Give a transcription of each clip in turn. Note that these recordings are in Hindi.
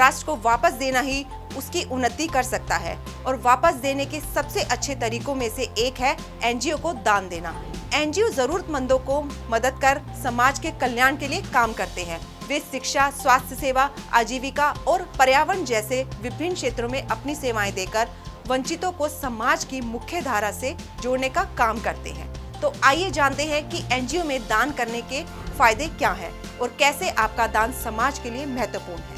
राष्ट्र को वापस देना ही उसकी उन्नति कर सकता है। और वापस देने के सबसे अच्छे तरीकों में से एक है एनजीओ को दान देना। एनजीओ जरूरतमंदों को मदद कर समाज के कल्याण के लिए काम करते हैं। वे शिक्षा, स्वास्थ्य सेवा, आजीविका और पर्यावरण जैसे विभिन्न क्षेत्रों में अपनी सेवाएं देकर वंचितों को समाज की मुख्य धारा से जोड़ने का काम करते हैं। तो आइए जानते हैं कि एनजीओ में दान करने के फायदे क्या हैं और कैसे आपका दान समाज के लिए महत्वपूर्ण है।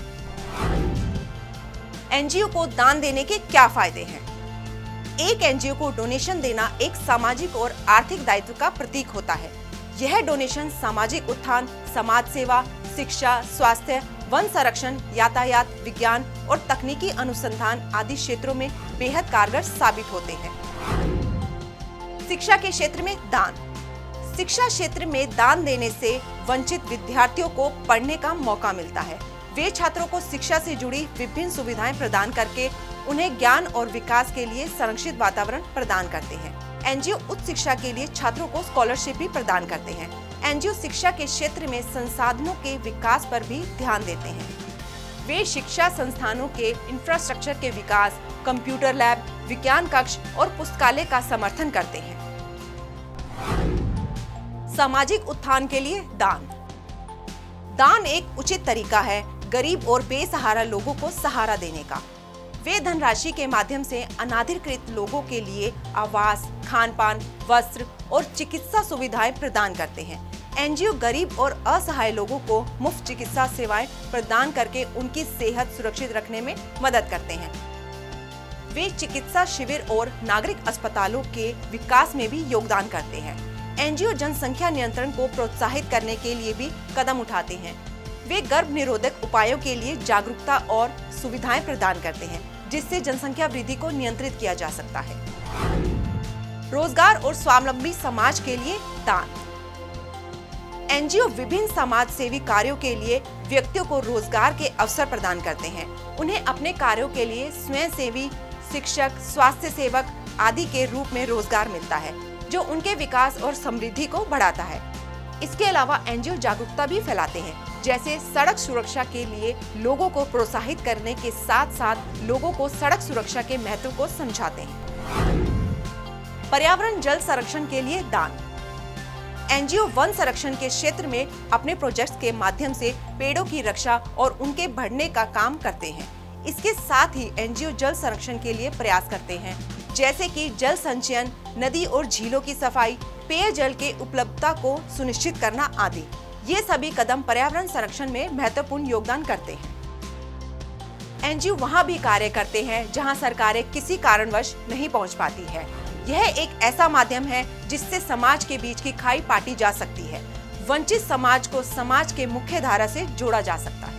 एनजीओ को दान देने के क्या फायदे हैं? एक एनजीओ को डोनेशन देना एक सामाजिक और आर्थिक दायित्व का प्रतीक होता है। यह डोनेशन सामाजिक उत्थान, समाज सेवा, शिक्षा, स्वास्थ्य, वन संरक्षण, यातायात, विज्ञान और तकनीकी अनुसंधान आदि क्षेत्रों में बेहद कारगर साबित होते हैं। शिक्षा के क्षेत्र में दान। शिक्षा क्षेत्र में दान देने से वंचित विद्यार्थियों को पढ़ने का मौका मिलता है। वे छात्रों को शिक्षा से जुड़ी विभिन्न सुविधाएं प्रदान करके उन्हें ज्ञान और विकास के लिए संरक्षित वातावरण प्रदान करते हैं। एनजीओ उच्च शिक्षा के लिए छात्रों को स्कॉलरशिप भी प्रदान करते हैं। एनजीओ शिक्षा के क्षेत्र में संसाधनों के विकास पर भी ध्यान देते हैं। वे शिक्षा संस्थानों के इंफ्रास्ट्रक्चर के विकास, कंप्यूटर लैब, विज्ञान कक्ष और पुस्तकालय का समर्थन करते हैं। सामाजिक उत्थान के लिए दान। दान एक उचित तरीका है गरीब और बेसहारा लोगों को सहारा देने का। वे धनराशि के माध्यम से अनाधिकृत लोगों के लिए आवास, खान-पान, वस्त्र और चिकित्सा सुविधाएं प्रदान करते हैं। एनजीओ गरीब और असहाय लोगों को मुफ्त चिकित्सा सेवाएं प्रदान करके उनकी सेहत सुरक्षित रखने में मदद करते हैं। वे चिकित्सा शिविर और नागरिक अस्पतालों के विकास में भी योगदान करते हैं। एनजीओ जनसंख्या नियंत्रण को प्रोत्साहित करने के लिए भी कदम उठाते हैं। वे गर्भ निरोधक उपायों के लिए जागरूकता और सुविधाएं प्रदान करते हैं, जिससे जनसंख्या वृद्धि को नियंत्रित किया जा सकता है। रोजगार और स्वावलंबी समाज के लिए दान। एनजीओ विभिन्न समाज सेवी कार्यों के लिए व्यक्तियों को रोजगार के अवसर प्रदान करते हैं। उन्हें अपने कार्यों के लिए स्वयंसेवी, शिक्षक, स्वास्थ्य सेवक आदि के रूप में रोजगार मिलता है, जो उनके विकास और समृद्धि को बढ़ाता है। इसके अलावा एनजीओ जागरूकता भी फैलाते हैं, जैसे सड़क सुरक्षा के लिए लोगों को प्रोत्साहित करने के साथ साथ लोगों को सड़क सुरक्षा के महत्व को समझाते हैं। पर्यावरण जल संरक्षण के लिए दान। एनजीओ वन संरक्षण के क्षेत्र में अपने प्रोजेक्ट्स के माध्यम से पेड़ों की रक्षा और उनके बढ़ने का काम करते हैं। इसके साथ ही एनजीओ जल संरक्षण के लिए प्रयास करते हैं, जैसे कि जल संचयन, नदी और झीलों की सफाई, पेयजल के उपलब्धता को सुनिश्चित करना आदि। ये सभी कदम पर्यावरण संरक्षण में महत्वपूर्ण योगदान करते हैं। एनजीओ वहाँ भी कार्य करते हैं जहाँ सरकारें किसी कारणवश नहीं पहुँच पाती है। यह एक ऐसा माध्यम है जिससे समाज के बीच की खाई पाटी जा सकती है। वंचित समाज को समाज के मुख्य धारा से जोड़ा जा सकता है।